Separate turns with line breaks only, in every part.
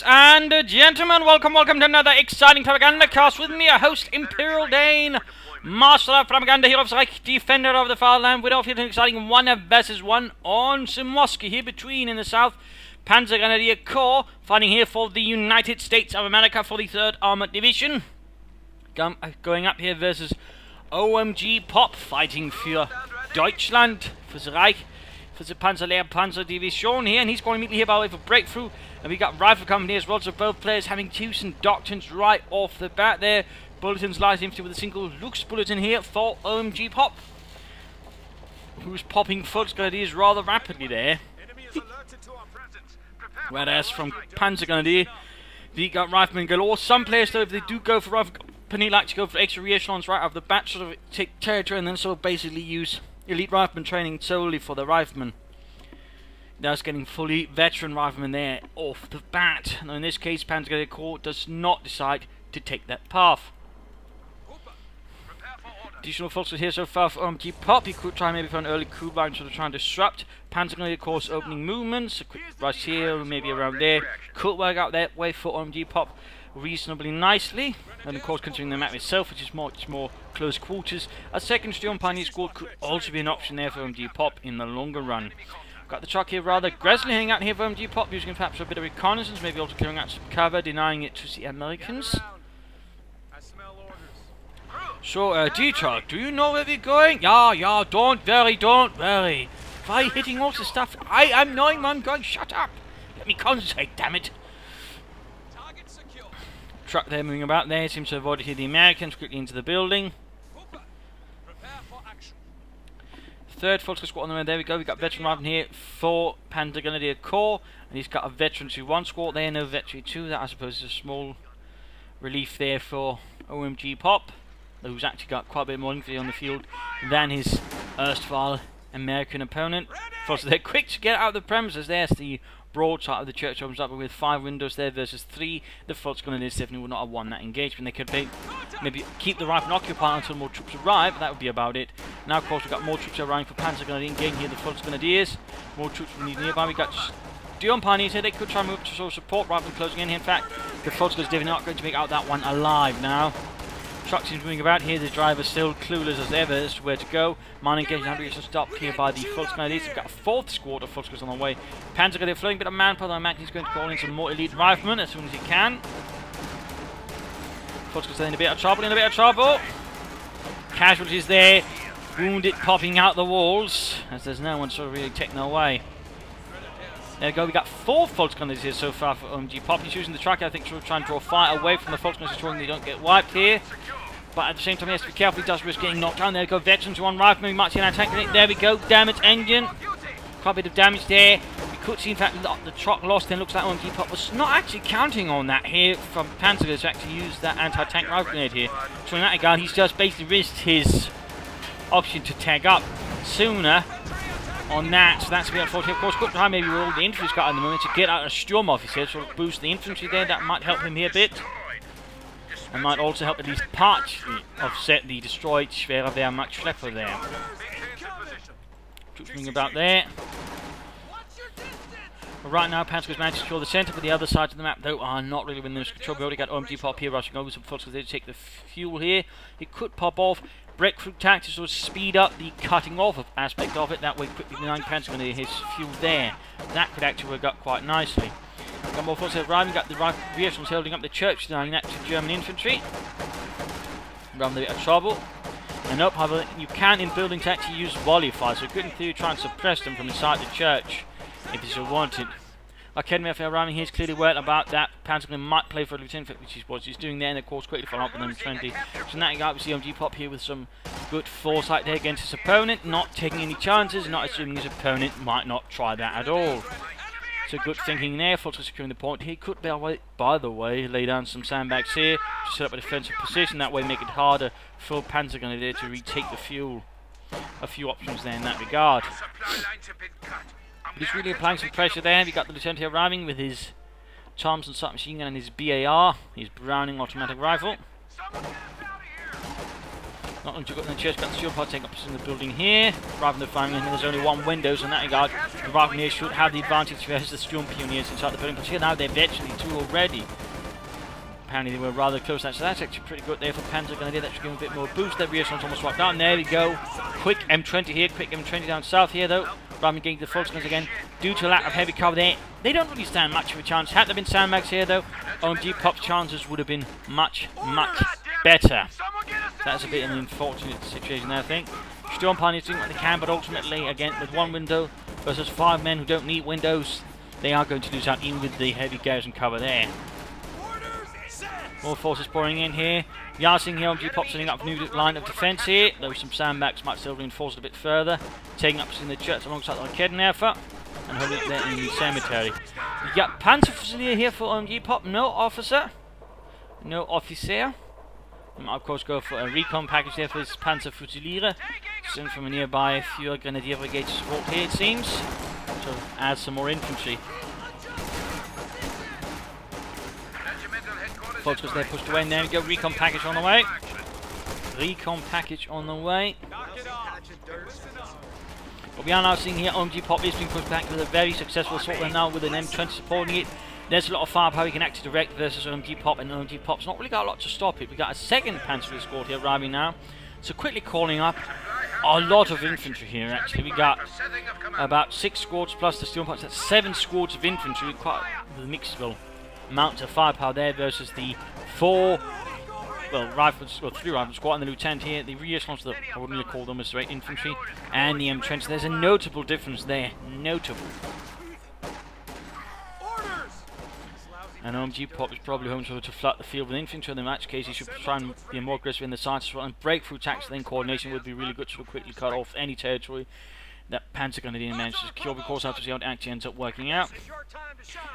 Ladies and gentlemen, welcome to another exciting Propagandacast with me, your host, Imperial Dane, Master of Propaganda, Hero of Reich, Defender of the Fatherland. We're off here to an exciting 1 versus 1 on Simoski here between, in the south, Panzergrenadier KOR, fighting here for the United States of America for the 3rd Armored Division. Going up here versus OMGPOP, fighting for Deutschland, for the Reich, for the Panzerdivision here, and he's going immediately here by way for breakthrough. And we got rifle coming here as well, so both players having Tucson doctrines right off the bat there. Bulletins light infantry with a single Luke's bulletin here for OMGPOP, who's popping Volksgrenadiers rather rapidly there. Whereas from Panzergrenadier, we got riflemen galore. Some players, though, if they do go for rifle company, like to go for extra re-echelons right off the bat, sort of take territory, and then sort of basically use elite rifleman training solely for the riflemen. Thus getting fully veteran riflemen there off the bat. Now in this case, Panzergrenadier KOR does not decide to take that path. Additional Volksgrenadiers here so far for OMGPOP. He could try maybe for an early coup by sort of trying to disrupt Panzergrenadier KOR's opening movements. A quick rush here, maybe around there. Could work out that way for OMGPOP reasonably nicely. And of course, considering the map itself, which is much more close quarters, a second Storm Pioneer squad could also be an option there for OMGPOP in the longer run. Got the truck here rather aggressively hanging out here for OMGPOP, using perhaps a bit of reconnaissance, maybe also clearing out some cover, denying it to the Americans. So, D-Truck, do you know where we're going? Yeah, don't worry. Why hitting all the stuff? I'm knowing where I'm going, shut up! Let me concentrate, damn it! Truck there moving about there, seems to avoid here the Americans, quickly into the building. Third Volksgrenadier squad on the way, there we go, we got veteran rifleman here for Panzergrenadier KOR, and he's got a veteran 2-1 squad there, no veteran 2, that I suppose is a small relief there for OMGPOP, who's actually got quite a bit more infantry on the field than his erstwhile American opponent. First, they're quick to get out of the premises. There's the broadside of the church opens up with 5 windows there versus 3. The Volksgrenadiers definitely would not have won that engagement. They could maybe keep the rifle occupied until more troops arrive, but that would be about it. Now, of course, we've got more troops arriving for Panzergrenadier engaging here the Volksgrenadiers. More troops we need nearby. We've got Storm Pioneers here. They could try and move to sort of support rather than closing in here. In fact, the Volksgrenadiers definitely not going to make out that one alive now. Truck seems moving about here, the driver's still clueless as ever as to where to go. Mining engagement having to stop here by the Volksgrenadiers. We've got a 4th squad of Volksgrenadiers on the way. Panzergrenadier flowing a bit of manpower, though I imagine he's going to call in some more elite riflemen as soon as he can. Volksgrenadiers in a bit of trouble, Casualties there, wounded popping out the walls, as there's no one sort of really taking their way. There we go, we got 4 Volksgrenadiers here so far for OMGPOP. He's using the truck, I think, to try and draw fire away from the Volksgrenadiers, ensuring they don't get wiped here. But at the same time, he has to be careful, he does risk getting knocked down. There we go, veterans 1 rifleman, we might see an attack. There we go, damage engine. Quite a bit of damage there. We could see, in fact, the truck lost, then looks like OMGPOP was not actually counting on that here from Panzergrenadier to actually use that anti-tank rifle grenade here. So in that regard, he's just basically risked his option to tag up sooner on that, so that's a bit unfortunate. Of course, good time maybe with all the infantry's got at the moment to get out a Sturm officer, so boost the infantry there. That might help him here a bit, and might also help at least partially offset the destroyed Schwerer Wehrmacht Schlepper there. Troops moving about there. But right now, Panzergrenadiers managed to secure the centre, but the other sides of the map, though, are not really within this control. We already got OMGPOP here rushing over some Volksgrenadiers to take the fuel here. It could pop off. Breakthrough tactics will speed up the cutting off of aspect of it. That way, quickly denying Panzergrenadier his fuel there. That could actually work out quite nicely. Got more forces arriving. Got the re-echelons holding up the church, denying that to German infantry. Rather than a bit of trouble. And up, however, you can in buildings actually use volley fire, so you could in theory try and suppress them from inside the church if you so wanted. Academy if they're arriving here is clearly worried about that. Panzergrenadier might play for a lieutenant, which is what he's doing there, and of course quickly follow up with them 20. So in that regard, we see OMGPOP here with some good foresight there against his opponent, not taking any chances, not assuming his opponent might not try that at all. So good thinking there, Volksgrenadier securing the point. He could, by the way, lay down some sandbags here to set up a defensive position, that way make it harder for Panzergrenadier to retake the fuel. A few options there in that regard. But he's really applying some pressure there. We got the lieutenant here arriving with his Thompson submachine gun and his BAR, his Browning automatic rifle. Not only got the church, got the shield pod taking up in the building here. Rather than finding there's only one window, so in that regard, the Riflemen should have the advantage versus the Storm Pioneers inside the building. But here now they're virtually two already. Apparently they were rather close, so that's actually pretty good there for Panzergrenadier. That should give them a bit more boost. Their rear slot's almost wiped out. And there we go. Quick M20 here, quick M20 down south here though. Rather than getting the Volksguns again, due to a lack of heavy cover there, they don't really stand much of a chance. Had there been sandbags here though, OMGPOP's chances would have been much, much better. That's a bit of an unfortunate situation there, I think. Storm Pioneers doing what they can, but ultimately, again, with one window versus 5 men who don't need windows, they are going to lose out even with the heavy garrison cover there. More forces pouring in here. We are seeing here OMGPOP setting up a new line of defence here, though some sandbags might still reinforce it a bit further. Taking up in the church alongside the Raketenwerfer and holding it there in the cemetery. We got Panzerfusilier here for OMGPOP, no officer. No officer. We might of course go for a recon package there for this Panzerfusilier. Sent from a nearby few Grenadier Brigade to support here, it seems. So add some more infantry. Volksguns there pushed away, and there we go, recon package on the way. Recon package on the way. But we are now seeing here OMGPOP is being pushed back with a very successful assault there now with an M20 supporting it. There's a lot of firepower you can actually direct versus OMGPOP, and OMGPOP's not really got a lot to stop it. We got a second Panzer escort here arriving now. So quickly calling up a lot of infantry here actually. We got about 6 squads plus the steel points. That's 7 squads of infantry. Quite the mixable amount of firepower there versus the 4 rifles, or 3 rifle squad and the lieutenant here. The rear echelons, I wouldn't really call them as straight infantry, and the M20. There's a notable difference there. Notable. And OMGPOP is probably home to flood the field with infantry. In that case, he should try and be more aggressive in the sides as well. And breakthrough attacks, then coordination would be really good to quickly cut off any territory that Panzergrenadier managed to secure. Of course, have to see how it actually ends up working out.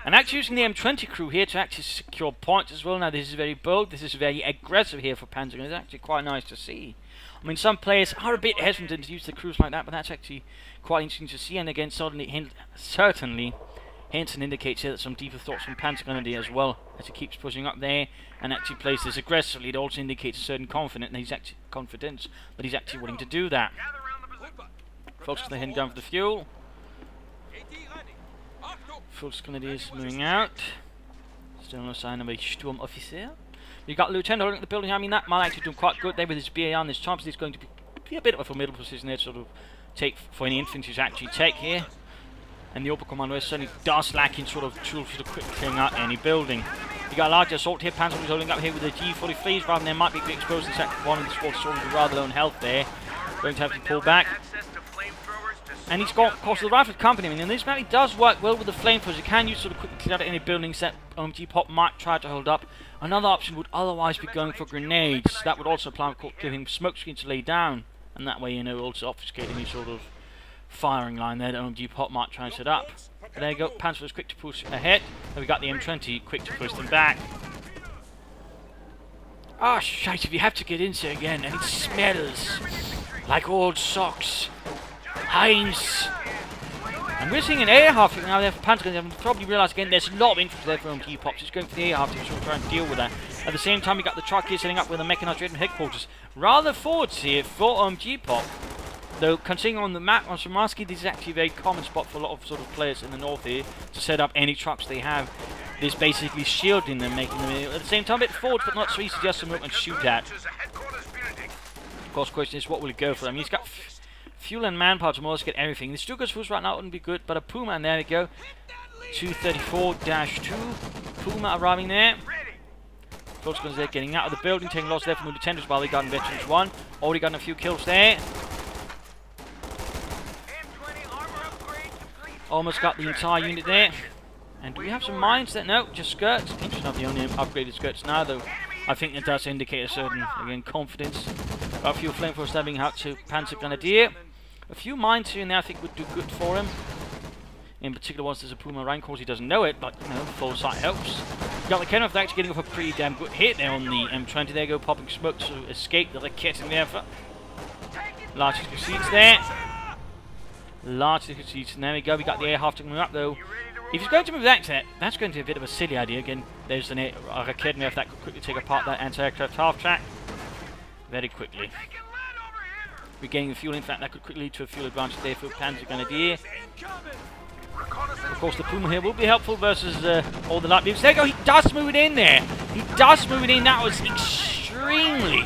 And actually using the M20 crew here to actually secure points as well. Now, this is very bold. This is very aggressive here for Panzergrenadier. It's actually quite nice to see. I mean, some players are a bit hesitant to use the crews like that, but that's actually quite interesting to see. And again, certainly Henson indicates here that some deeper thoughts from Panzergrenadier as well, as he keeps pushing up there and actually plays this aggressively. It also indicates a certain confidence that he's actually willing to do that. Folks, they're heading down for the fuel. Volksgrenadiers moving out. Still no sign of a Sturmoffizier. You've got Lieutenant holding up the building. I mean, that might actually do quite good there with his BA on. This chance he's going to be a bit of a formidable position there to sort of take for any infantry to actually take here. And the Oberkommando certainly does lack in sort of tools for quick clearing out any building. You got a larger assault here. Panzer is holding up here with the G43s. Rather than there might be exposed in sector 1 of the squad, sort of rather low on health there. Going to have to pull back. And he's got, of course, the rifle company. I mean, and this map does work well with the flamethrowers. You can use sort of quickly clear out any buildings that OMGPOP might try to hold up. Another option would otherwise be going for grenades. That would also apply, of course, giving smoke screen to lay down. And that way, you know, also obfuscate any sort of firing line there that OMGPOP might try and set up. But there you go, Panzer was quick to push ahead, and we got the M20 quick to push them back. Ah, shite, if you have to get in there again, and it smells like old socks. Heinz! And we're seeing an air half now there for Panzer. You probably realise again there's a lot of infantry there for OMGPOP. He's going for the air half to try and deal with that. At the same time, we got the truck here setting up with a mechanised headquarters. Rather forwards here for OMGPOP. Though, considering on the map on Szymanski, this is actually a very common spot for a lot of sort of players in the north here to set up any trucks they have. There's basically shielding them, making them at the same time a bit forward, but not so easy just to move and shoot at. Of course, the question is what will he go for? I mean, he's got fuel and manpower to more or less get everything. The Stuka's Fuß right now wouldn't be good, but a Puma, and there we go. 234-2. Puma arriving there. Volksguns there getting out of the building, taking loss there from the lieutenants while they got in Veterans 1. Already gotten a few kills there. Almost got the entire unit there. And do we have some mines there? No, just skirts. Interesting, not the only upgraded skirts now, though. I think it does indicate a certain, again, confidence. Got a few flamethrowers stabbing out to Panzergrenadier. A few mines here and there I think would do good for him. In particular, once there's a Puma rank, of course he doesn't know it, but, you know, full sight helps. You got the Kenworth actually getting off a pretty damn good hit there on the M20. There go, popping smoke to escape the Raketenwerfer. Largely succeeds there. Largely succeeds. And there we go. We got the air half to move up though. If he's going to move that set, that's going to be a bit of a silly idea. Again, there's a Raketenwerfer that could quickly take apart that anti-aircraft half track very quickly. regaining the fuel. In fact, that could quickly lead to a fuel advantage there for Panzergrenadier. Of course, the Puma here will be helpful versus all the light beams. There you go, he does move it in there. He does move it in. That was extremely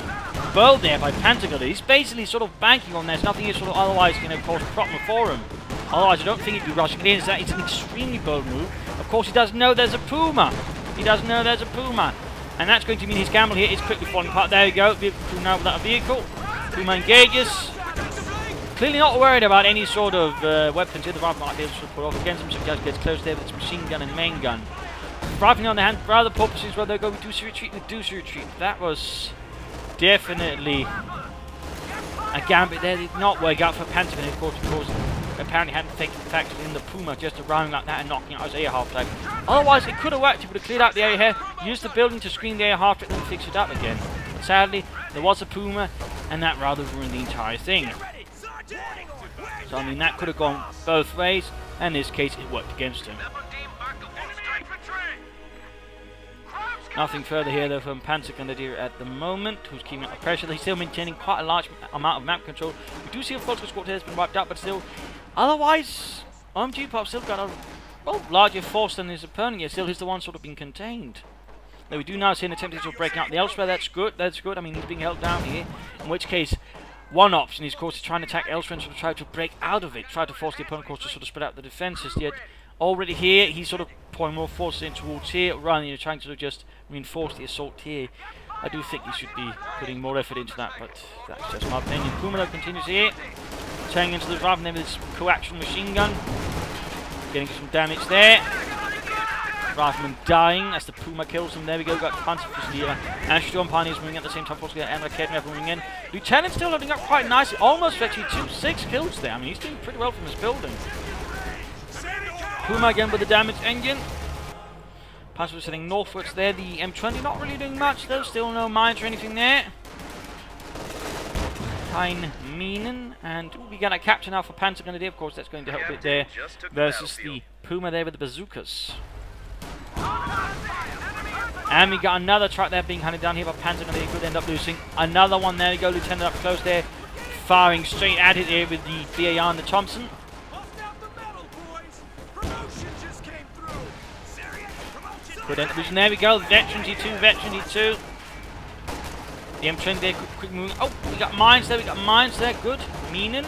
bold there by Panzergrenadier. He's basically sort of banking on there's nothing here sort of otherwise going to cause a problem for him. Otherwise, I don't think he'd be rushing it in. It's an extremely bold move. Of course, he doesn't know there's a Puma. He doesn't know there's a Puma. And that's going to mean his gamble here is quickly falling apart. There we go. Vehicle crew now without a vehicle. Puma engages. Clearly not worried about any sort of weapons here. The rifle might be able to put off against him, so he just gets close there with its machine gun and main gun. Rifling on the hand for other purposes, well, they'll go with Deuce Retreat with Deuce Retreat. That was definitely a gambit there. Did not work out for Panzergrenadier, of course, because apparently hadn't factored in the Puma just arriving like that and knocking out his air half track. Otherwise, it could have worked. He would have cleared out the area here, used the building to screen the air half track, and then fix it up again. But sadly, there was a Puma, and that rather ruined the entire thing. So, I mean, that could have gone both ways, and in this case, it worked against him. Nothing further here, though, from Panzergrenadier at the moment, who's keeping up the pressure. He's still maintaining quite a large amount of map control. We do see a Volkswagen squad here has been wiped out, but still, otherwise, OMGPOP still got a larger force than his opponent, yet still he's the one sort of being contained. Though we do now see an attempt to break out the elsewhere. That's good, that's good. I mean, he's being held down here, in which case, one option is, of course, to try and attack elsewhere and sort of try to break out of it, try to force the opponent, of course, to sort of spread out the defences. Yet, already here, he's sort of pouring more forces in towards here, rather than trying to sort of just reinforce the assault here. I do think he should be putting more effort into that, but that's just my opinion. Puma continues here, turning into the rifle there with his coaxial machine gun, getting some damage there. Rifleman dying as the Puma kills him. There we go, got Panzer Fusilier and Sturm Pioneers moving at the same time, possibly, and Raketnev moving in. Lieutenant still loading up quite nicely, almost actually 6 kills there. I mean, he's doing pretty well from his building. Puma again with the damaged engine. Panzer sitting northwards there. The M20 not really doing much though, still no mines or anything there. Hein Minen, and we got a capture now for Panzergrenadier. Of course, that's going to help a bit there versus the Puma there with the bazookas. And we got another truck there being hunted down here by Panzergrenadier. Could end up losing another one. There we go, Lieutenant up close there, firing straight at it here with the BAR and the Thompson. Could end up losing. There we go, Veteran G2, Veteran G2. The M20 there, quick moving. Oh, we got mines there, good. Minen.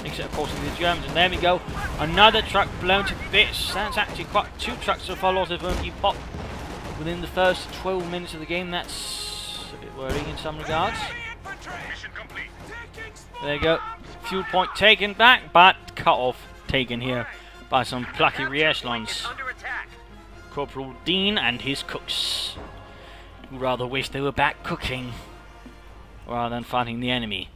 Except, of course, in the Germans. And there we go, another truck blown to bits. That's actually quite 2 trucks so far lost of OMGPOP within the first 12 minutes of the game. That's a bit worrying in some regards. There you go, fuel point taken back, but cut off taken here by some plucky re-echelons. Corporal Dean and his cooks, who rather wish they were back cooking rather than fighting the enemy.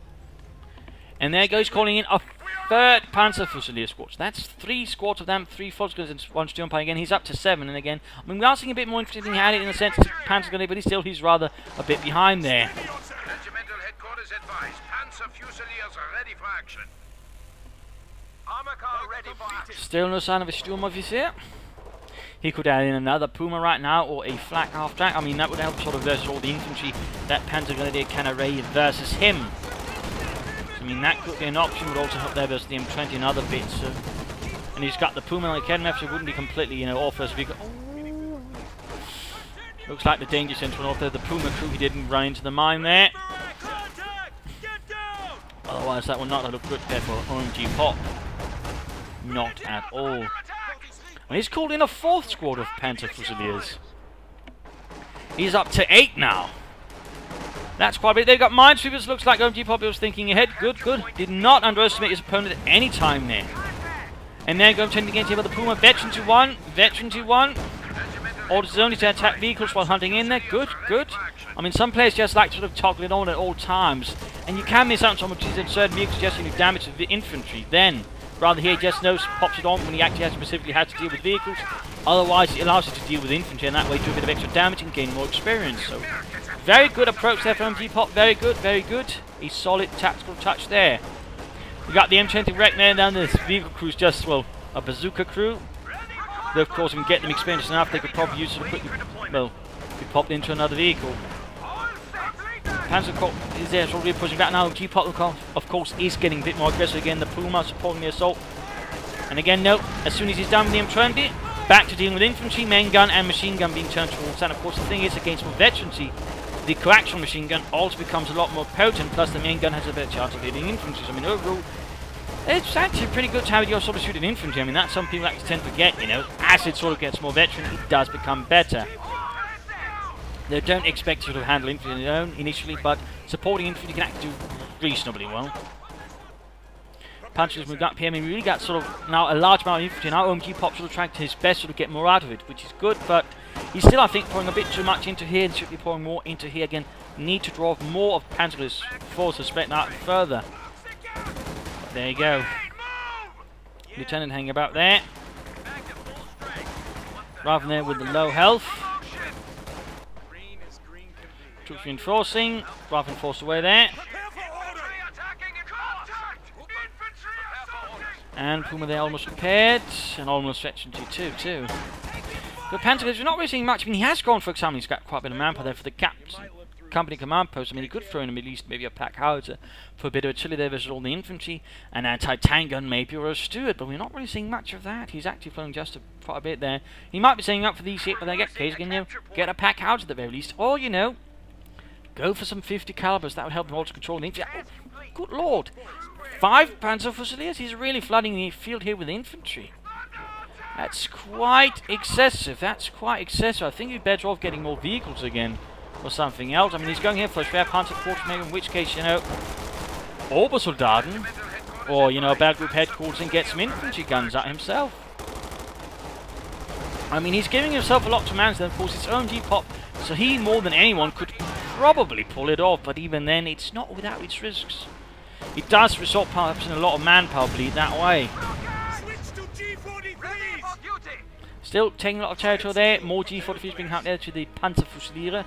And there goes calling in a 3rd Panzer Fusilier squad. That's 3 squads of them, 3 Volkswagens and 1 Sturm Pioneer. Again, he's up to 7. And again, I mean, we are seeing a bit more interesting at it in the sense of Panzergrenadier, but he's rather a bit behind there.
Regimental headquarters advised. Panzer Fusiliers are ready for action. Armor car ready for action.
Still no sign of a Sturmoffizier. He could add in another Puma right now, or a flak half track. I mean, that would help sort of versus all the infantry that Panzergrenadier can array versus him. I mean, that could be an option, would also help there versus the M20 and other bits. And he's got the Puma on the Kedmef, so it wouldn't be completely, you know, all first vehicle. Oh. Looks like the danger sense went off there. The Puma crew, he didn't run into the mine there. Otherwise, that would not have looked good there for OMGPOP. Not at all. And he's called in a 4th squad of Panzer Fusiliers. He's up to 8 now. That's quite a bit. They've got minesweepers. Looks like OMGPOP was thinking ahead. Good, good. Did not underestimate his opponent at any time there. And then go tending against him with the Puma. Veteran to 1. Veteran to 1. Orders only to attack vehicles while hunting in there. Good, good. I mean, some players just like to sort of toggle it on at all times. And you can miss out on some of these certain vehicles just to damage the infantry. Then, rather here, just pops it on when he actually specifically has to deal with vehicles. Otherwise, it allows you to deal with infantry, and that way do a bit of extra damage and gain more experience. So, very good approach there from OMGPOP. Very good, very good. A solid tactical touch there. We got the M20 wreck there, and then this vehicle crew's just, well, a bazooka crew. Though, of course, if we can get them experienced enough, they could probably use it quickly. Well, be popped into another vehicle. Panzer is there, already pushing back now. OMGPOP, of course, is getting a bit more aggressive again. The Puma supporting the assault. And again, no, as soon as he's done with the M20, back to dealing with infantry, main gun, and machine gun being turned towards. And of course, the thing is, against more veterancy, the coaxial machine gun also becomes a lot more potent, plus the main gun has a better chance of hitting infantry. So, I mean, overall, it's actually pretty good to have your sort of shooting infantry. I mean, that's some people actually tend to forget, you know. As it sort of gets more veteran, it does become better. They don't expect to sort of handle infantry on their own initially, but supporting infantry can actually do reasonably well. Punches moved up here. I mean, we really got sort of now a large amount of infantry. Now OMGPOP sort of trying his best to sort of get more out of it, which is good, but he's still, I think, pouring a bit too much into here and should be pouring more into here again. Need to draw more of Panzer's forces spreading out further. There you go. Lieutenant hanging about there. Rather than there with the low health. Troops reinforcing. Rather than forced away there. And Puma there almost repaired. And almost stretching to 2 too. But Panzer, we're not really seeing much. I mean, he has gone, for example, he's got quite a bit of manpower there for the company command post. I mean, he could throw in at least maybe a pack howitzer for a bit of artillery there versus all the infantry, an anti-tank gun maybe, or a Stuart, but we're not really seeing much of that. He's actually flowing just quite a bit there. He might be saying up for these hit, but they get case, can you get a pack howitzer at the very least, or, you know, go for some 50 calibers. That would help him also control the infantry. Oh, good lord, 5 Panzer Fusiliers. He's really flooding the field here with infantry. That's quite excessive. That's quite excessive. I think he'd better off getting more vehicles again. Or something else. I mean, he's going here for a Schwerpanzer quarter, maybe, in which case, you know, Obersoldaten, or, you know, Battle Group Headquarters and get some infantry guns out himself. I mean, he's giving himself a lot to manage, then, of course, it's OMGPOP, so he, more than anyone, could probably pull it off, but even then, it's not without its risks. It does result, perhaps, in a lot of manpower bleed that way. Still taking a lot of territory there, more G43s being out there to the Panzer Fusiliere.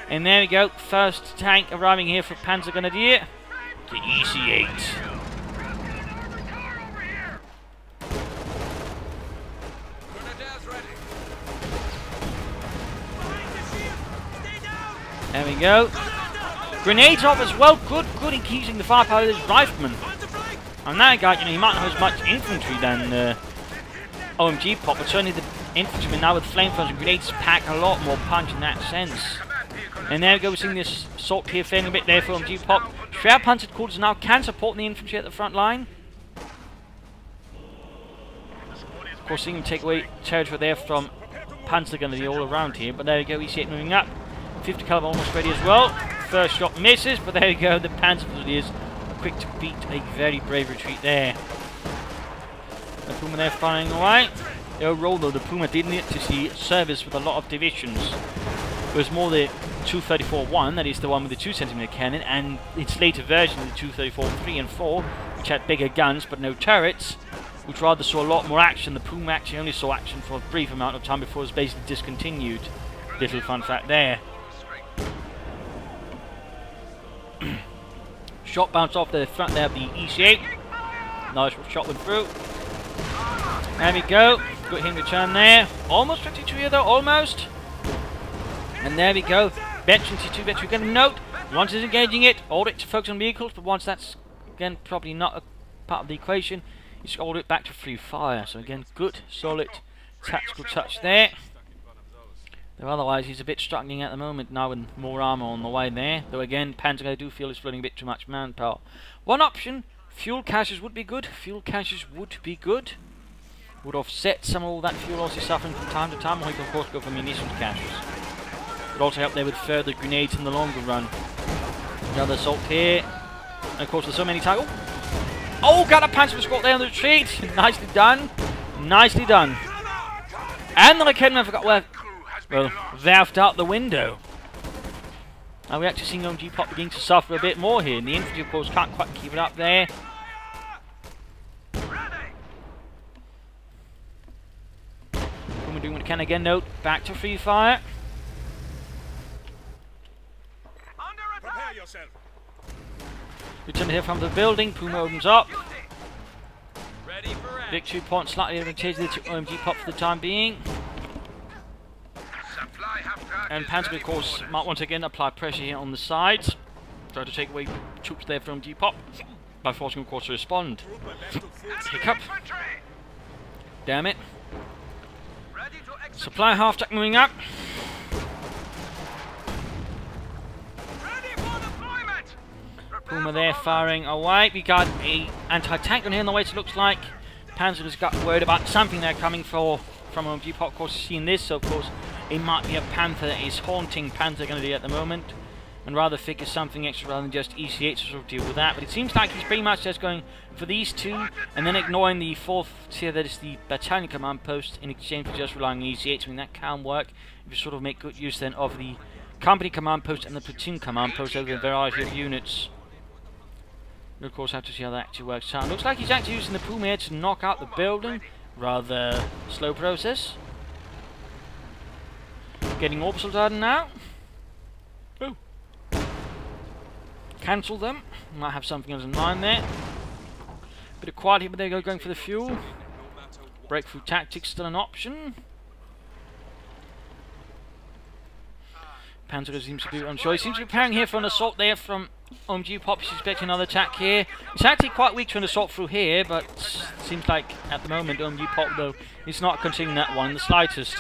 And there we go, first tank arriving here for Panzergrenadier, the EC8. There we go. Grenades off as well, good in keeping the firepower of this rifleman. And that guy, you know, he might not have as much infantry than OMGPOP, but certainly the infantrymen now with flamethrowers and grenades pack a lot more punch in that sense. And there we go, we're seeing this assault here failing a bit there for OMGPOP. Schwerpanzer quarters now can support the infantry at the front line. Of course, seeing them take away territory there from Panzergrenadier all around here, but there we go, EC8 moving up. 50 caliber almost ready as well. First shot misses, but there we go, the Panzergrenadiers are quick to beat a very brave retreat there. The Puma there firing away. Overall, though, the Puma did need to see service with a lot of divisions. It was more the 234-1, that is the one with the 2cm cannon, and its later version, the 234-3 and 4, which had bigger guns but no turrets, which rather saw a lot more action. The Puma actually only saw action for a brief amount of time before it was basically discontinued. Little fun fact there. Shot bounced off the front there of the EC8. Nice shot went through. There we go. Got him return there. Almost 52 here though, almost. And there we go. Veterancy 2 veteran. We're going to note, once it's engaging it, hold it to focus on vehicles, but once that's, again, probably not a part of the equation, you just hold it back to free fire. So again, good, solid, tactical touch there. Though otherwise, he's a bit struggling at the moment now with more armor on the way there. Though again, Panzer, I do feel is flooding a bit too much manpower. One option, fuel caches would be good. Fuel caches would be good. Would offset some of all that fuel loss he's suffering from time to time, or he can of course go for munitions caches. Would also help there with further grenades in the longer run. Another assault here. And of course, there's so many times. Oh, got a Panzer squad there on the retreat. Nicely done. Nicely done. And the Raketten, I forgot where. Well, valved out the window. Now we're actually seeing OMGPOP beginning to suffer a bit more here. And the infantry, of course, can't quite keep it up there. We're doing what we can again, note. Back to free fire. Prepare yourself. Return here from the building. Puma opens up. Victory point slightly advantageous to OMGPOP for the time being. And Panzer, of course, might once again apply pressure here on the sides. Try to take away troops there from OMGPOP by forcing, of course, to respond. Hiccup. Damn it. Supply half-track moving up. Puma there firing away. We got a anti-tank on here on the way, so it looks like Panzer has got worried about something they're coming for from OMGPOP. Of course, seeing this, so of course it might be a Panther that is haunting Panzergrenadier at the moment, and rather figure something extra rather than just ECH to sort of deal with that. But it seems like he's pretty much just going for these two, and then ignoring the fourth tier, that is the battalion command post, in exchange for just relying on ECH. I mean, that can work if you sort of make good use then of the company command post and the platoon command post over a variety of units. We'll of course have to see how that actually works out. Looks like he's actually using the Puma here to knock out the building. Rather slow process. Getting orbitals out now. Oh. Cancel them. Might have something else in mind there. Bit of quiet here, but there you go, going for the fuel. Breakthrough tactics still an option. Panzer seems to be unsure. He seems to be preparing here for an assault there from OMGPOP. He's expecting another attack here. It's actually quite weak to an assault through here, but seems like at the moment OMGPOP, though, is not continuing that one in the slightest.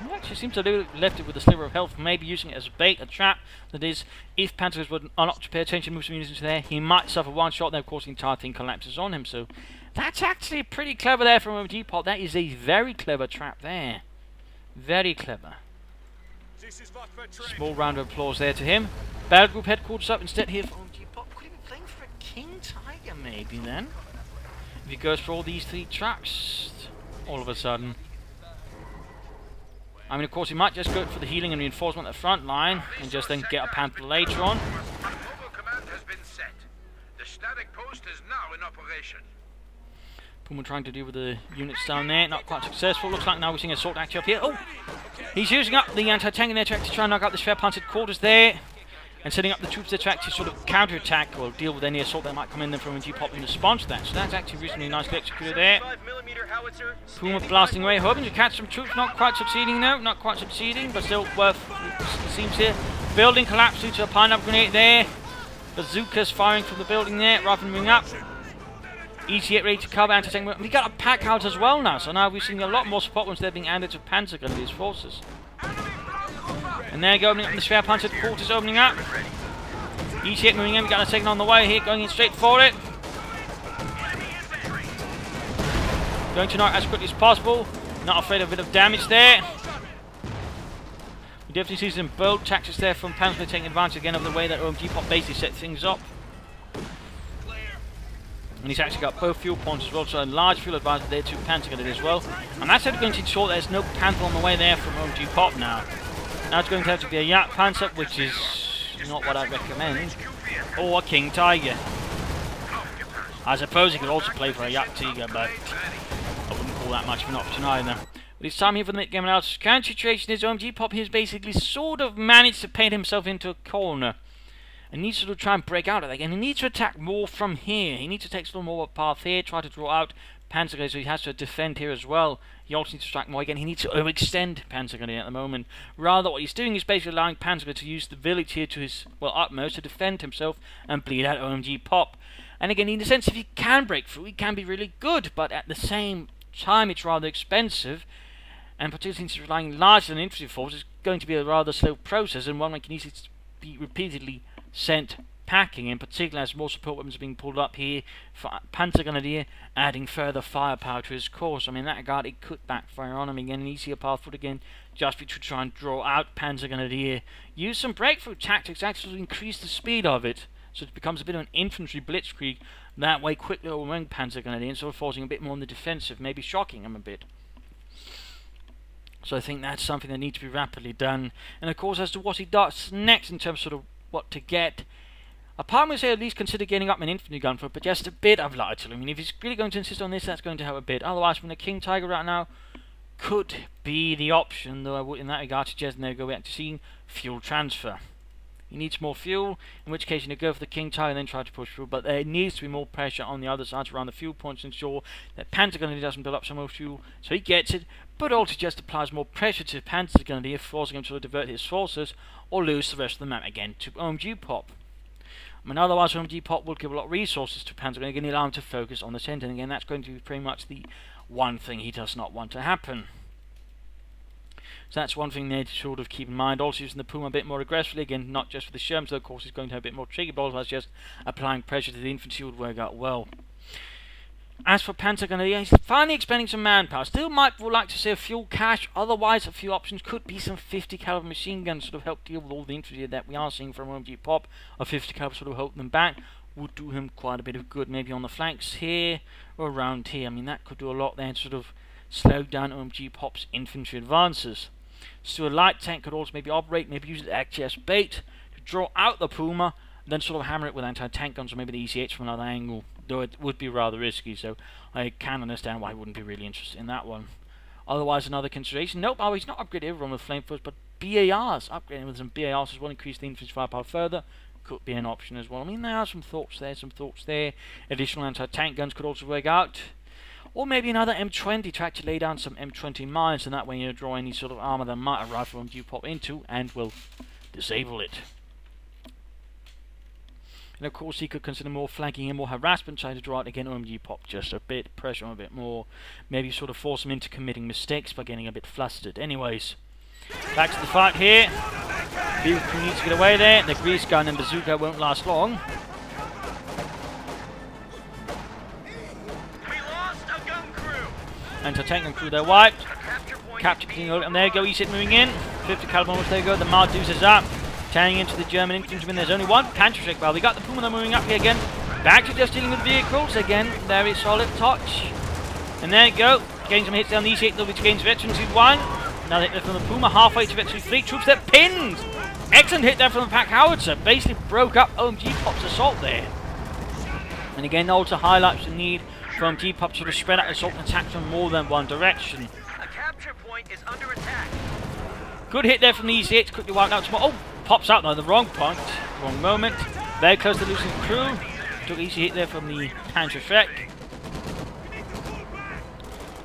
He actually seems to have left it with a sliver of health, maybe using it as a bait, a trap. That is, if Panzer would not to pay attention, move some units into there, he might suffer one shot, then of course the entire thing collapses on him. So that's actually pretty clever there from OMGPOP. That is a very clever trap there. Very clever. Small round of applause there to him. Battle Group headquarters up instead here for OMGPOP. Could he be playing for a King Tiger maybe then? If he goes for all these three tracks, all of a sudden. I mean, of course, he might just go for the healing and reinforcement at the front line and just then get a Panther later on.
Mobile command has been set. The static post is now in operation.
Puma trying to deal with the units down there, not quite successful. Looks like now we're seeing assault action up here. Oh! He's using up the anti-tank in their track to try and knock out the spare panzer quarters there, and setting up the troops there to actually sort of counter-attack or deal with any assault that might come in there from OMGPOP in response to that. So that's actually reasonably nicely executed there. Puma blasting away, hoping to catch some troops. Not quite succeeding though, not quite succeeding, but still worth it seems here. Building collapsed due to a pineapple grenade there. Bazookas firing from the building there, rather than moving up. ECH ready to cover anti-tank. We got a pack out as well now, so now we're seeing a lot more support once they're being added to Panzergrenadier's forces. And there you go, opening up the spare panzer quarters, opening up. ECH moving in, we got a second on the way here, going in straight for it. Going to knock as quickly as possible. Not afraid of a bit of damage there. We definitely see some bold tactics there from Panzer taking advantage again of the way that OMGPOP basically set things up. And he's actually got both fuel points as well, so a large fuel advantage there to Panzergrenadier as well. And that's going to ensure there's no Panther on the way there from OMGPOP now. Now it's going to have to be a Yak Panzer, which is not what I'd recommend. Or a King Tiger. I suppose he could also play for a Yak Tiger, but I wouldn't call that much of an option either. But it's time here for the mid-game analysis. Current situation is OMGPOP has basically sort of managed to paint himself into a corner. And needs to try and break out of that again. He needs to attack more from here. He needs to take a little more of a path here, try to draw out Panzergrenadier, so he has to defend here as well. He also needs to strike more again. He needs to overextend Panzergrenadier at the moment. Rather, what he's doing is basically allowing Panzergrenadier to use the village here to his, well, utmost to defend himself and bleed out OMGPOP. And again, in a sense, if he can break through, he can be really good, but at the same time, it's rather expensive. And particularly since he's relying largely on infantry force, it's going to be a rather slow process, and one that can easily be repeatedly sent packing, in particular as more support weapons are being pulled up here for Panzergrenadier, adding further firepower to his course. I mean, that regard, it could backfire on him again, an easier path forward again, just to try and draw out Panzergrenadier. Use some breakthrough tactics, actually increase the speed of it, so it becomes a bit of an infantry blitzkrieg, that way quickly overrunning Panzergrenadier, and sort of forcing a bit more on the defensive, maybe shocking him a bit. So I think that's something that needs to be rapidly done. And of course, as to what he does next in terms of sort of what to get, a part would say at least consider getting up an infantry gun for it, but just a bit of artillery. I mean, if he's really going to insist on this, that's going to help a bit. Otherwise, from the King Tiger right now could be the option, though I would in that regard suggest now go back to seeing fuel transfer. He needs more fuel, in which case you go for the King Tiger and then try to push through, but there needs to be more pressure on the other side around the fuel points to ensure that Panzergrenadier doesn't build up some more fuel, so he gets it, but also just applies more pressure to Panzergrenadier, forcing him to divert his forces or lose the rest of the map again to OMGPOP. I mean, otherwise OMGPOP will give a lot of resources to Panzergrenadier and allow him to focus on the centre, and again that's going to be pretty much the one thing he does not want to happen. So that's one thing there to sort of keep in mind. Also using the Puma a bit more aggressively, again not just for the Sherms, though of course he's going to have a bit more trigger balls, as just applying pressure to the infantry would work out well. As for Panzergrenadier, he's finally expending some manpower. Still might like to see a fuel cache, otherwise a few options could be some 50 caliber machine guns to sort of help deal with all the infantry that we are seeing from OMGPOP. A 50 caliber sort of hold them back would do him quite a bit of good, maybe on the flanks here or around here. I mean that could do a lot there to sort of slow down OMGPOP's infantry advances. So a light tank could also maybe operate, maybe use the XS bait to draw out the Puma, and then sort of hammer it with anti-tank guns or maybe the ECH from another angle. Though it would be rather risky, so I can understand why I wouldn't be really interested in that one. Otherwise, another consideration. Nope, oh, he's not upgraded everyone with flamethrowers, but BARs. Upgrading with some BARs as well, increase the infantry firepower further. Could be an option as well. I mean, there are some thoughts there, Additional anti-tank guns could also work out. Or maybe another M20 to actually lay down some M20 mines, and that way you draw any sort of armour that might arrive from OMGPOP into, and will disable it. And of course he could consider more flanking and more harassment, trying to draw out again OMGPOP just a bit, pressure him a bit more, maybe sort of force him into committing mistakes by getting a bit flustered. Anyways, back to the fight here. Vehicle needs to get away there. The grease gun and bazooka won't last long.
We lost a gun crew.
Anti-tank gun crew, they're wiped. Capture continuing, and there you go, ECH moving in. 50 caliber almost, there you go, the Mardus is up. Turning into the German infantrymen, there's only one Panzergrenadier. Well, we got the Puma moving up here again. Back to just dealing with vehicles again. Very solid touch. And there you go. Getting some hits down the ECH, which gains veterancy 1. Another hit there from the Puma, halfway to veterancy 3. Troops that pinned. Excellent hit there from the Pack Howitzer. Basically broke up OMGPOP's assault there. And again, also highlights the need for OMGPOP to spread out assault and attack from more than one direction.
A capture point is under attack.
Good hit there from the ECH, quickly wiped out some more. Oh! Pops out though, the wrong point, wrong moment. Very close to losing the crew. Took an easy hit there from the Panzergrenadier.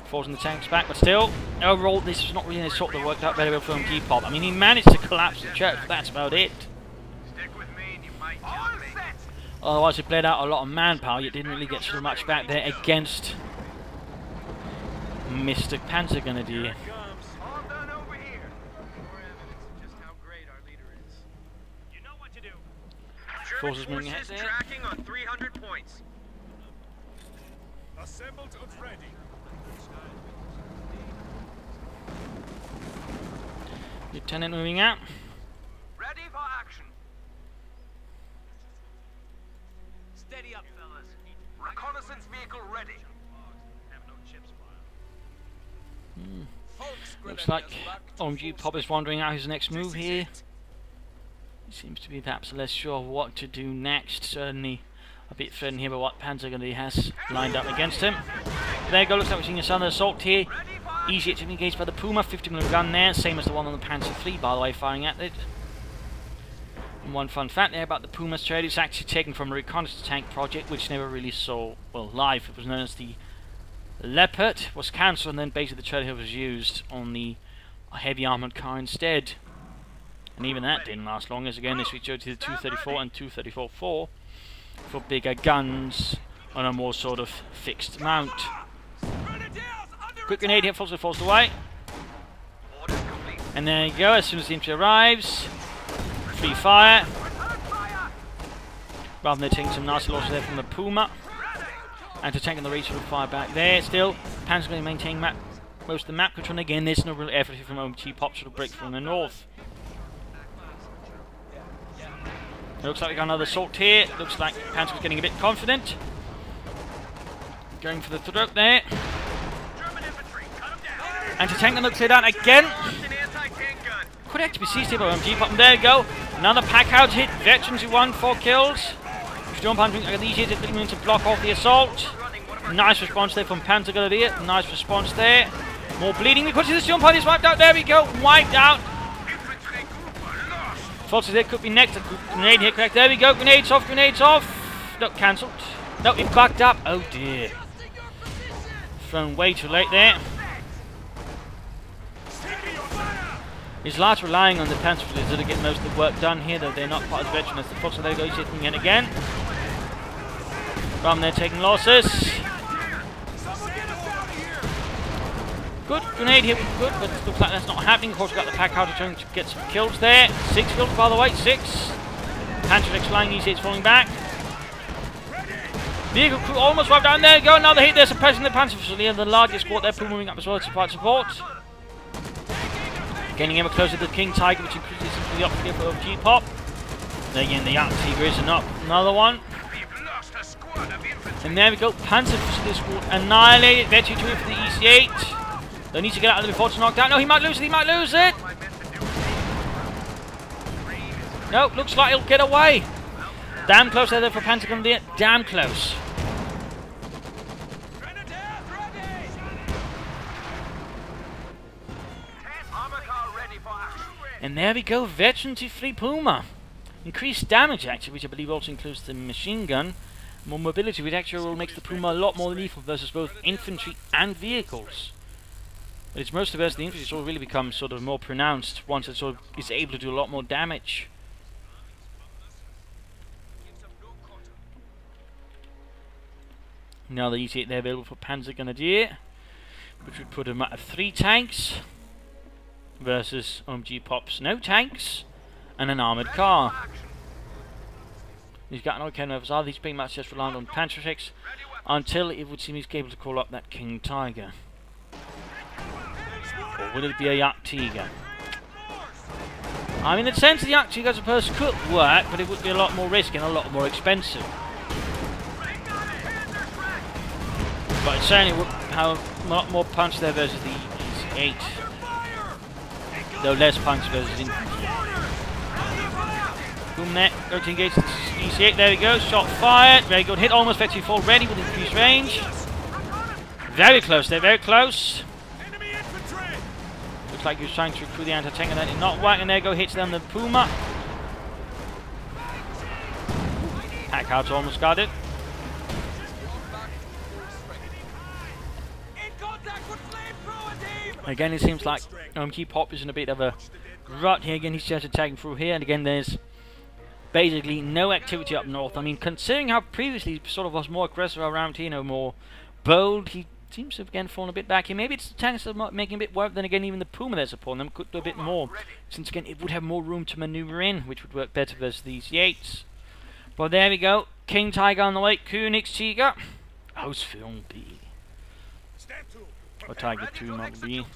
Forcing the tanks back, but still, overall, this is not really an assault that worked out very well for OMGPOP. I mean, he managed to collapse the church, but that's about it.
Stick with me and you might just make it.
Otherwise, he played out a lot of manpower, yet didn't really get so much back there against Mr. Panzergrenadier. Forces moving ahead there.
Tracking on 300 points.
Assembled and ready.
Lieutenant moving out.
Ready for action. Steady up, fellas. Reconnaissance vehicle ready.
Looks like OMGPOP is wondering out his next move here. He seems to be perhaps less sure what to do next. Certainly a bit threatened here by what Panzergrenadier has lined up against him. There you go, looks like we're seeing a southern assault here. Easy to be engaged by the Puma, 50mm gun there, same as the one on the Panzer III, by the way, firing at it. And one fun fact there about the Puma's turret is actually taken from a reconnaissance tank project which never really saw, well, life. It was known as the Leopard, was cancelled, and then basically the turret was used on the heavy armoured car instead. And even that didn't last long, as again they switched over to the 234 and 234-4 for bigger guns on a more sort of fixed mount. Quick grenade here, forced away. And there you go, as soon as the infantry arrives, free fire. Rather than taking some nasty losses there from the Puma. And to tank on the reach will fire back there. Still, Panzergrenadier maintaining most of the map control. And again, there's no real effort here from OMGPOP to break from the north. Looks like we got another assault here. Looks like Panzer's getting a bit confident. Going for the throat there. Anti-tank gun looks cleared out again. Could actually be seized here by OMGPOP. And there you go. Another pack out hit. Veterans who won 4 kills. Storm punching these hits to block off the assault. Nice response there from Panzergrenadier. Nice response there. More bleeding. We could see the storm punch is wiped out. There we go. Wiped out. Forces there could be next. A grenade here, correct. There we go. Grenades off, grenades off. No, cancelled. No, it bugged up. Oh dear. Thrown way too late there. He's largely relying on the Panzer to get most of the work done here, though they're not part of the veteran as the Fox. So there goes hitting yet again. From there taking losses. Good grenade here, good, but it looks like that's not happening. Of course, we've got the pack out trying to get some kills there. 6 kills, by the way, 6. Panzer flying easy, it's falling back. Vehicle crew almost wiped down. There you go, another hit there, suppressing the Panzer facility. The largest squad there, moving up as well to provide support. Getting ever closer to the King Tiger, which increases into the option here for OMGPOP. There again, the Yak Tiger is another one. And there we go, Panzer facility squad annihilated. Veteran 2 for the EC8. They need to get out of it before it's knocked out. No, he might lose it, he might lose it! No, looks like he'll get away. Damn close there for Panzergrenadier, damn close. And there we go, Veteran 3 Puma. Increased damage actually, which I believe also includes the machine gun. More mobility, which actually makes the Puma a lot more lethal versus both infantry and vehicles. But it's mostly versus the infantry, sort of really becomes sort of more pronounced once it sort of is able to do a lot more damage. Now the EC8 they're available for Panzergrenadier, which would put him at 3 tanks versus OMGPOP's no tanks and an armoured car. He's got no cannon over these pretty much just reliant on Panzergrenadier until it would seem he's able to call up that King Tiger. Or will it be a Yak Tiger? I mean, in the sense of the Yak Tiger, I suppose, could work, but it would be a lot more risky and a lot more expensive. But it certainly would have a lot more punch there versus the EC8. Though less punch versus infantry. Boom net, go to engage the EC8, there we go, shot fired, very good hit, almost effectively fall ready with increased range. Very close there, very close. Looks like he was trying to recruit the anti-tank and that did not work, and there go hits them the Puma. Packhouse almost got it. Again, it seems like OMGPOP is in a bit of a rut here. Again, he's just attacking through here, and again, there's basically no activity up north. I mean, considering how previously he sort of was more aggressive around here, you know, more bold, he seems to have again fallen a bit back here. Maybe it's the tanks that are making a bit work, then again, even the Puma that's upon them could do a bit more, since again, it would have more room to maneuver in, which would work better versus these Yates. But there we go, King Tiger on the way, Königs Tiger, Ausführung B. Or Tiger 2, not B.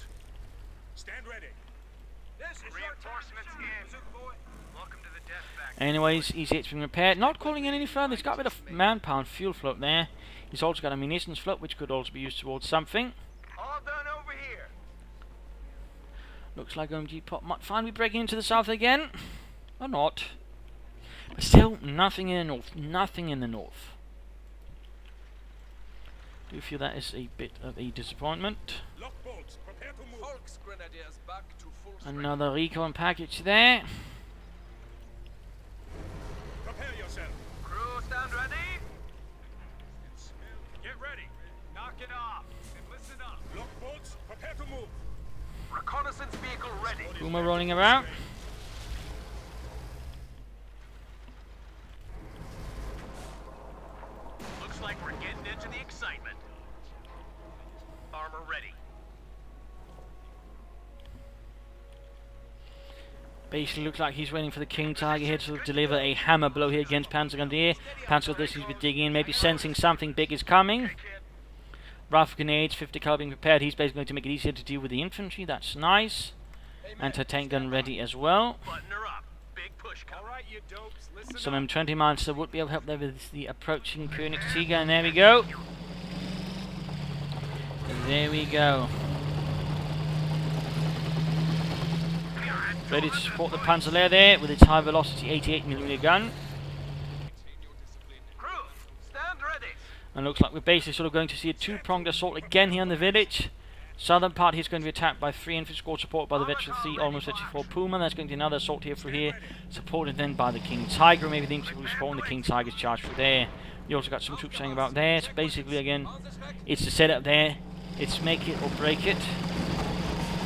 Stand ready.
Anyways, EC8's been repaired. Not calling in any further. He's got a bit of manpower and fuel float there. He's also got a munitions float, which could also be used towards something.
All done over here.
Looks like OMGPOP might finally be breaking into the south again. Or not. But still, nothing in the north. Nothing in the north. I do feel that is a bit of a disappointment. Another recon package there.
Prepare yourself. Crew, stand ready. Get ready. Knock it off. And listen up. Lock bolts, prepare to move. Reconnaissance vehicle ready.
Puma rolling around.
Looks like we're getting into the excitement. Armor ready.
Basically looks like he's waiting for the King Tiger here to deliver a hammer blow here against Panzergrenadier. Panzergrenadier seems to be digging in, maybe sensing something big is coming. Rough grenades, 50 cal being prepared. He's basically going to make it easier to deal with the infantry. That's nice. Anti-tank gun ready as well. Some M20 monster would be able to help there with the approaching Königs Tiger, and there we go. There we go. Ready to support the Panzerlehr there with its high velocity 88mm gun. And looks like we're basically sort of going to see a two-pronged assault again here on the village. Southern part here is going to be attacked by 3 infantry squad supported by the Veteran 3, almost 34 Puma. That's going to be another assault here through here, supported then by the King Tiger. Maybe the infantry will spawn the King Tiger's charge through there. You also got some troops saying about there. So basically, again, it's the setup there. It's make it or break it.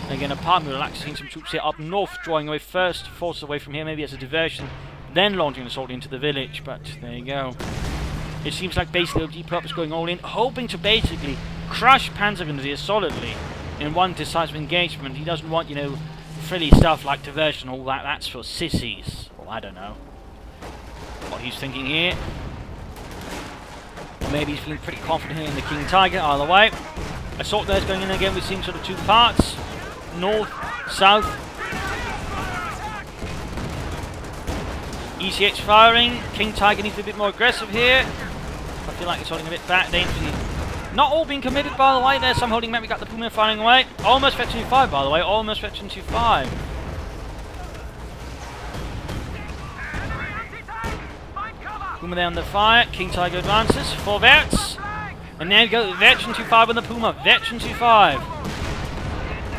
Again, apart from relaxing, seeing some troops here up north, drawing away first, forces away from here, maybe as a diversion, then launching an assault into the village, but there you go. It seems like basically OMGPOP is going all in, hoping to basically crush Panzergrenadier solidly in one decisive engagement. He doesn't want, you know, frilly stuff like diversion, all that, that's for sissies. Well, I don't know what he's thinking here. Or maybe he's feeling pretty confident here in the King Tiger, either way. Assault there's going in again, we're seeing sort of two parts. North, south. ECH firing. King Tiger needs to be a bit more aggressive here. I feel like it's holding a bit back. Dangerously. Not all being committed, by the way. There's some holding back. We got the Puma firing away. Almost veteran 2-5, by the way. Almost veteran 2-5. Puma there under fire. King Tiger advances. 4 vets. And there we go. Veteran 2-5 on the Puma. Veteran 2-5.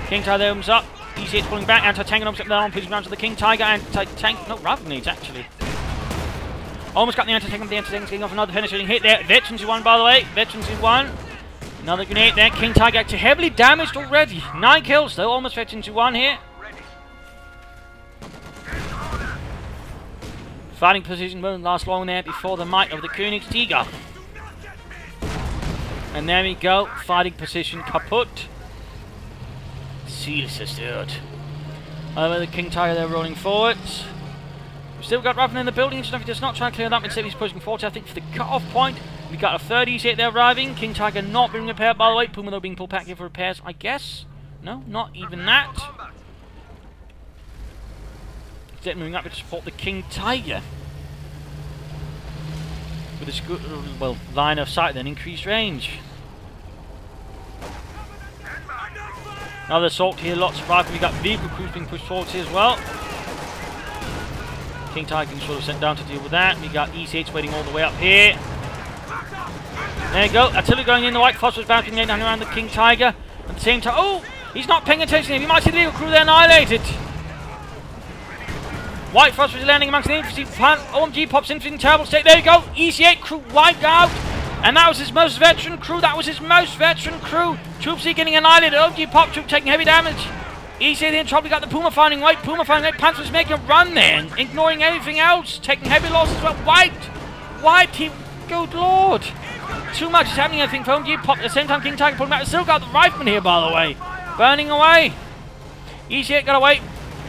King Tiger opens up. ECH pulling back. Anti-tank opens up down. Pushing down to the King Tiger. Anti-tank. No, rifle grenades, actually. Almost got the anti-tank. The anti-tank's getting off another penetrating hit there. Veterans 2-1, by the way. Veterans 2-1. Another grenade there. King Tiger actually heavily damaged already. 9 kills, though. Almost Veterans 2-1 here. Fighting position won't last long there before the might of the Königstiger. And there we go. Fighting position kaput. Seal zerstört. The King Tiger there rolling forwards. We've still got Raven in the building. If he does not try and clear that, instead he's pushing forward. I think for the cut-off point, we got a third ECH there arriving. King Tiger not being repaired, by the way. Puma though being pulled back here for repairs, I guess. No, not even that. Instead moving up to support the King Tiger. With a good, well, line of sight then, increased range. Another assault here, lots of rifle. We got vehicle crews being pushed forward here as well. King Tiger being sort of sent down to deal with that. We got ECH waiting all the way up here. There you go. Artillery going in. The White Phosphorus bouncing down around the King Tiger. At the same time, oh, he's not paying attention here. We might see the vehicle crew there annihilated. White Phosphorus is landing amongst the infantry. OMGPOP's infantry in terrible state. There you go. ECH crew wiped out. And that was his most veteran crew. That was his most veteran crew. Troops here getting annihilated. OMGPOP troop taking heavy damage. ECH here in trouble. We got the Puma finding white. Puma finding white. Panzer's making a run there. Ignoring everything else. Taking heavy losses. Well, wiped. Wiped. Good lord. Too much is happening, I think, for OMGPOP. At the same time, King Tiger pulling back. Still got the rifleman here, by the way. Burning away. ECH got away.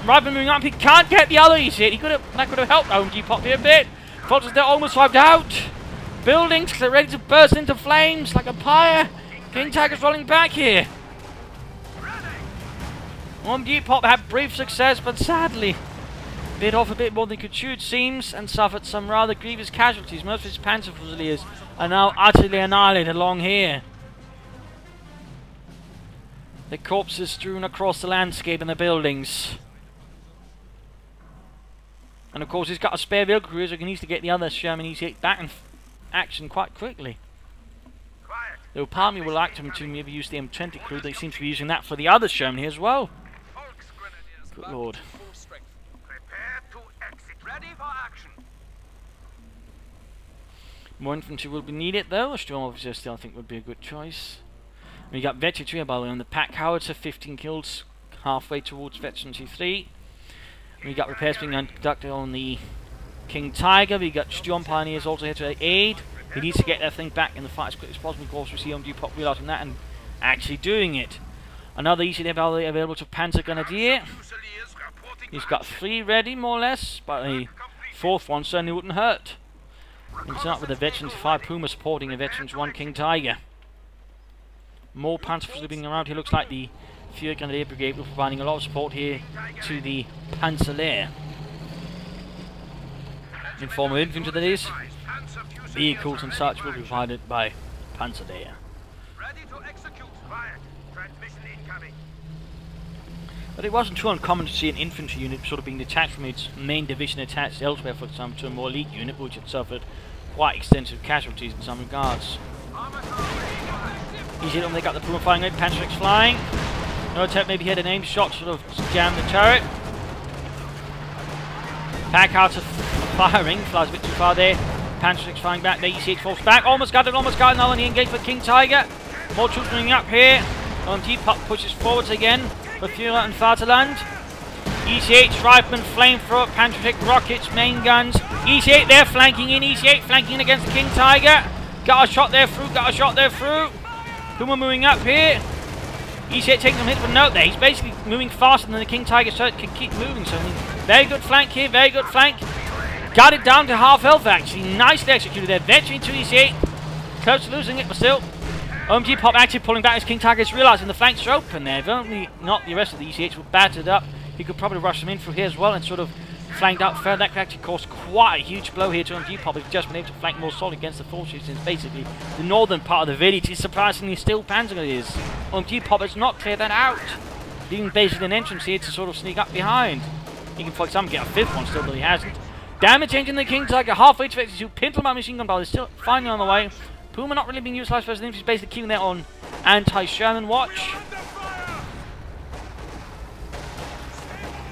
Rifleman moving up. He can't get the other ECH. That could have helped OMGPOP here a bit. Forces they're almost wiped out. Buildings are ready to burst into flames like a pyre. King Tiger's rolling back here. OMGPOP had brief success, but sadly bit off a bit more than could chew, it seems, and suffered some rather grievous casualties. Most of his Panzer Fusiliers are now utterly annihilated along here. The corpses strewn across the landscape and the buildings. And of course he's got a spare vehicle crew, so he needs to get the other Sherman ECH back in action quite quickly. Though part of me would like them to maybe use the M20 crew. They seem to be using that for the other Sherman here as well. Good lord. More infantry will be needed though. A strong officer still I think would be a good choice. We got Veteran 2 by the way on the pack howitzer, 15 kills halfway towards Veteran 2-3. We got repairs being conducted on the King Tiger. We got Storm Pioneers also here to aid. He needs to get that thing back in the fight as quick as possible. Of course, we see OMGPOP realizing that and actually doing it. Another ECH available to Panzergrenadier. He's got 3 ready, more or less, but a 4th one certainly wouldn't hurt. And start with the Veterans 5 Puma supporting a Veterans 1 King Tiger. More Panzers slipping around here. Looks like the Fury Grenadier Brigade will be providing a lot of support here to the Panzerlehr. In form of infantry, that is. Vehicles and such will be provided by Panzerlehr. But it wasn't too uncommon to see an infantry unit sort of being detached from its main division, attached elsewhere, for example, to a more elite unit, which had suffered quite extensive casualties in some regards. Easy when they got the Puma firing it, Panzerix flying. No attempt, maybe had an aim shot, sort of jam the turret. Pack out of firing, flies a bit too far there. Panzerix flying back, the ECH falls back. Almost got it, now, and he engaged for King Tiger. More troops moving up here. OMGPOP pushes forwards again. for fuel and Vaterland. EC8's riflemen, flamethrower, Panzergrenadier, rockets, main guns. EC8 there flanking in, EC8 flanking in against the King Tiger. Got a shot there through, got a shot there through. Puma moving up here. EC8 taking some hits, but no, there. He's basically moving faster than the King Tiger, so it can keep moving. So, I mean, very good flank here, very good flank. Got it down to half health, actually. Nicely executed there. Venturing to EC8. Close to losing it, but still. OMGPOP actually pulling back as King Tiger's realising the flanks are open there. If only not the rest of the EC8s were battered up, he could probably rush them in through here as well and sort of flanked out further. That could actually cause quite a huge blow here to OMGPOP if he's just been able to flank more solid against the forces since basically the northern part of the village is surprisingly still Panzergrenadiers. OMGPOP has not cleared that out, leaving basically an entrance here to sort of sneak up behind. He can, for example, get a fifth one still, but he hasn't. Damage engine the King Tiger halfway to 52. Pintle machine gun barrel is still finally on the way. Puma not really being utilised for his infantry, he's basically keeping that on anti-Sherman watch.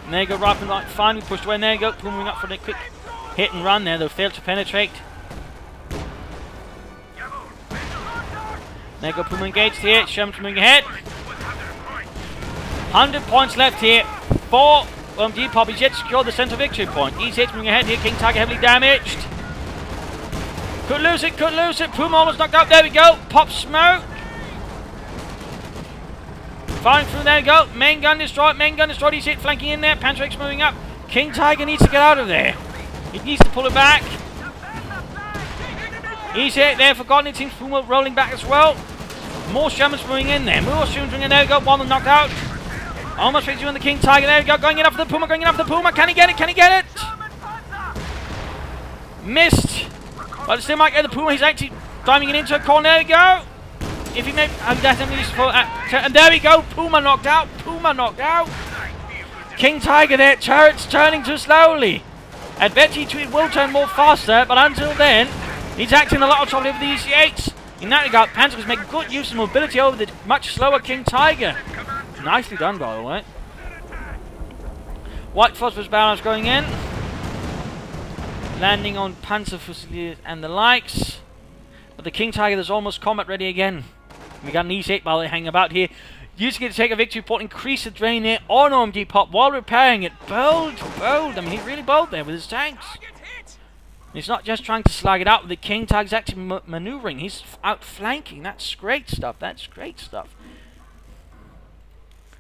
And there you go, Rifleman like finally pushed away, and there you go, Puma moving up for a quick hit and run there, though failed to penetrate. There you go, Puma engaged here, Sherman's moving ahead. 100 points left here for OMGPOP. He's yet to secure the centre victory point. EC8's moving ahead here, King Tiger heavily damaged. Could lose it, could lose it. Puma almost knocked out. There we go. Pop smoke. Firing through. There we go. Main gun destroyed. Main gun destroyed. EC8 flanking in there. Panzergrenadier moving up. King Tiger needs to get out of there. He needs to pull it back. EC8 there. Forgotten. It seems Puma rolling back as well. More Shermans moving in there. More Shermans moving in. There we go. One knocked out. Almost reaching the King Tiger. There we go. Going in after the Puma. Going in after the Puma. Can he get it? Can he get it? Missed. But still might get the Puma. He's actually driving it into a corner. There we go. If he may, definitely useful. And there we go. Puma knocked out. Puma knocked out. King Tiger there. Turret's turning too slowly. Eventually it will turn more faster, but until then, he's acting a lot of trouble over the EC8s. In that regard, Panzer was making good use of mobility over the much slower King Tiger. Nicely done, by the way. White Phosphorus barrels going in. Landing on Panzer Fusiliers and the likes. But the King Tiger is almost combat ready again. We got an EC8 by the way hanging about here. Using it to take a victory point, increase the drain there on OMGPOP while repairing it. Bold, bold. I mean, he's really bold there with his tanks. He's not just trying to slag it out with the King Tiger's actually maneuvering. He's outflanking. That's great stuff. That's great stuff.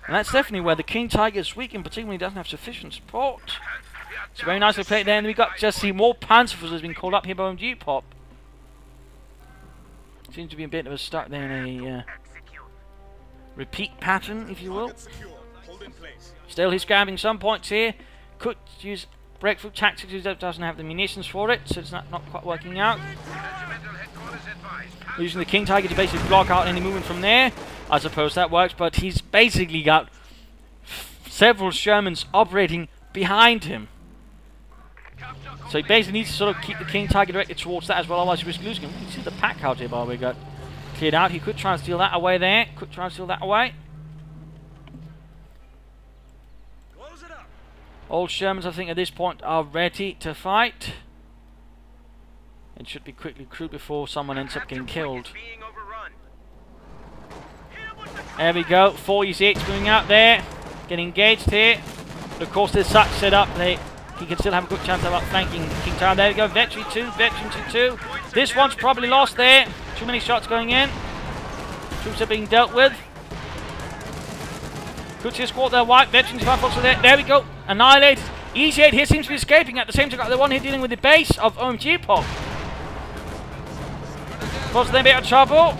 And that's definitely where the King Tiger is weak, and particularly when he doesn't have sufficient support. It's very nicely played there, and we got just see more Panzergrenadiers has been called up here by OMGPOP. Seems to be a bit of a start there in a repeat pattern, if you will. Still, he's grabbing some points here. Could use breakthrough tactics, he doesn't have the munitions for it, so it's not quite working out. Using the King Tiger to basically block out any movement from there. I suppose that works, but he's basically got several Shermans operating behind him. So he basically needs to sort of keep the King Tiger directed towards that as well, otherwise he risks losing him. You can see the pack out here, by the way, got cleared out. He could try and steal that away there. Could try and steal that away. All Shermans, I think, at this point are ready to fight. It should be quickly crewed before someone ends up getting killed. There we go. 4 EC8s going out there. Getting engaged here. But of course, there's such set up. He can still have a good chance of outflanking King Tiger. There we go. Veteran 2. Veteran 2. This one's probably lost there. Too many shots going in. Troops are being dealt with. Good to squad there. White. Veteran 2 also there. There we go. Annihilated. EC8 here seems to be escaping. At the same time, the one here dealing with the base of OMGPOP. Of course, they're a bit of trouble.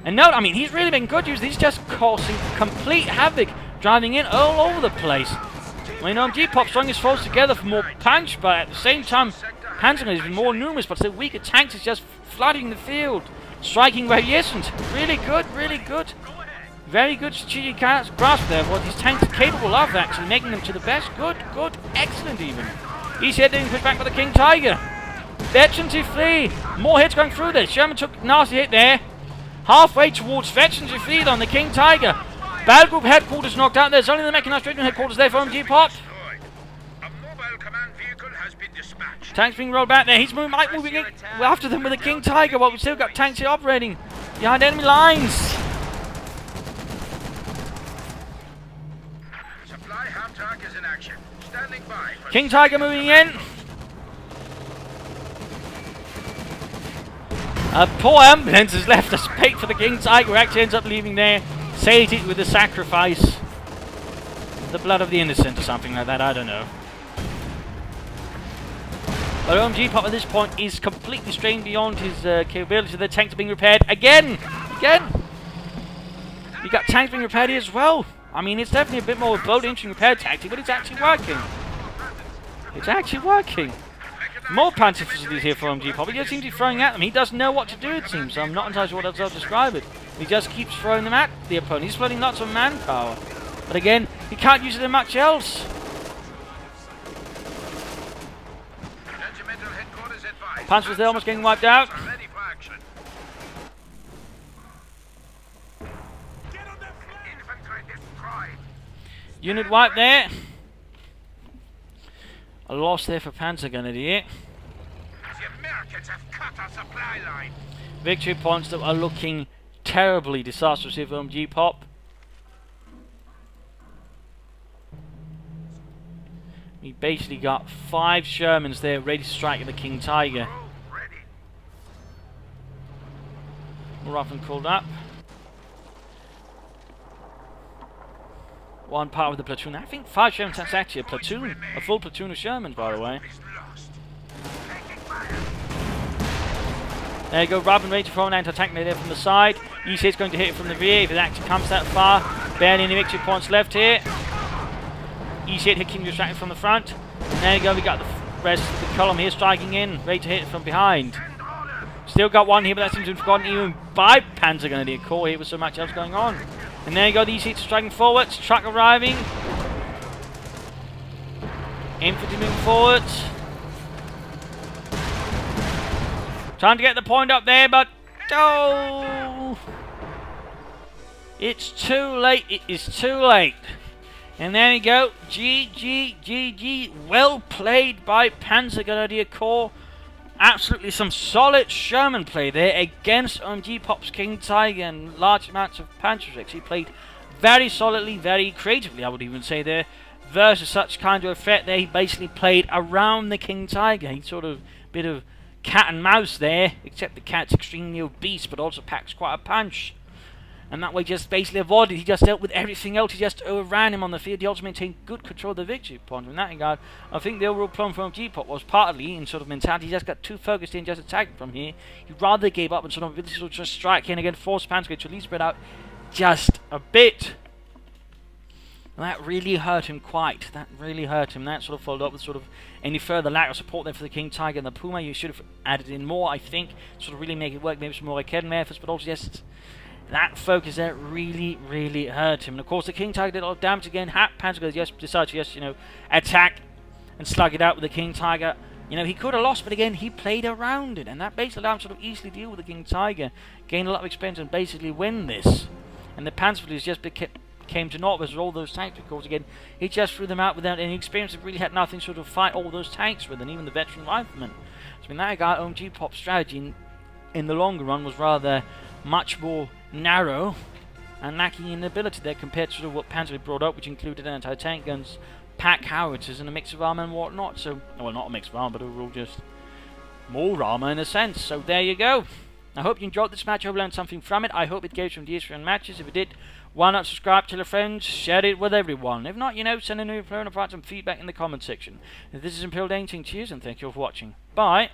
And note, I mean, he's really been good use. He's just causing complete havoc, driving in all over the place. I mean, OMGPOP throwing his foes together for more punch, but at the same time, Panzergrenadier has been more numerous, but still weaker tanks is just flooding the field, striking where he isn't. Really good, really good. Very good strategic grasp there of what these tanks are capable of, actually, making them to the best. Good, good, excellent even. EC8 getting pushed back by the King Tiger. Veteran to flee. More hits going through this. Sherman took a nasty hit there. Halfway towards Veteran to flee on the King Tiger. Battle Group headquarters knocked out. There's only the mechanized trade headquarters there for OMGPOP. Tanks being rolled back there. He's moving after them with the King Tiger, while we've still got tanks here operating behind enemy lines.
Tag is in action. Standing by.
King Tiger moving in. A poor ambulance has left a space for the King Tiger, who actually ends up leaving there, sated with the sacrifice. The blood of the innocent or something like that, I don't know. But OMGPOP at this point is completely strained beyond his capability. The tanks are being repaired again! You got tanks being repaired here as well. I mean, it's definitely a bit more of a bold entry repair tactic, but it's actually working. It's actually working. More Panzer facilities here for OMGPOP. He just seems to be throwing at them. He doesn't know what to do, it seems. So I'm not entirely sure what else I'll describe it. He just keeps throwing them at the opponent. He's flooding lots of manpower. But again, he can't use it in much else. Panzers, they're almost getting wiped out. Unit wipe there. A loss there for Panzergrenadier.
The Americans have cut our supply line.
Victory points that are looking terribly disastrous here for OMGPOP. We basically got 5 Shermans there ready to strike at the King Tiger. More often called up. One part of the platoon. I think 5 Shermans, that's actually a platoon. A full platoon of Shermans, by the way. There you go, Robin ready to throw an anti-tank there from the side. EC is going to hit it from the rear if it actually comes that far. Barely any victory points left here. EC hit King distracted from the front. And there you go, we got the rest of the column here striking in, ready to hit it from behind. Still got one here, but that seems to be forgotten even by Panzergrenadier KOR here with so much else going on. And there you go, the EC striking forwards, truck arriving. Infantry moving forwards. Trying to get the point up there, but oh! It's too late, it is too late. And there we go, GG. Well played by Panzergrenadier KOR. Absolutely some solid Sherman play there against OMGPOP's King Tiger and large amounts of Panzergrenadier. He played very solidly, very creatively, I would even say there, versus such kind of effect there. He basically played around the King Tiger. He sort of bit of cat and mouse there, except the cat's extremely obese, but also packs quite a punch. And that way just basically avoided, he just dealt with everything else, he just overran him on the field. He also maintained good control of the victory point. In that regard, I think the overall problem from OMGPOP was partly in sort of mentality. He just got too focused in just attacking from here. He rather gave up and sort of just strike in again, force Panzergrenadier to at least spread out just a bit. And that really hurt him quite. That really hurt him. That sort of followed up with sort of any further lack of support there for the King Tiger and the Puma. You should have added in more, I think, sort of really make it work. Maybe some more academy efforts, but also just that focus there really hurt him. And of course, the King Tiger did a lot of damage again. Panzergrenadier just decided to just, attack and slug it out with the King Tiger. He could have lost, but again, he played around it, and that basically allowed him to sort of easily deal with the King Tiger, gain a lot of experience, and basically win this. And the Panzergrenadiers just came to naught with all those tanks, because again, he just threw them out without any experience. It really had nothing sort of fight all those tanks with, and even the veteran riflemen. So in that regard, OMGPOP's strategy in the longer run was rather much more narrow and lacking in ability there compared to sort of what Panzer brought up, which included anti-tank guns, pack howitzers, and a mix of armor and whatnot. So, well, not a mix of armor, but overall just more armor in a sense. So there you go. I hope you enjoyed this match. I hope you learned something from it. I hope it gave some ideas for matches. If it did, why not subscribe, tell your friends, share it with everyone. If not, send a new player and provide some feedback in the comment section. If this is Imperial Dating, cheers and thank you all for watching. Bye.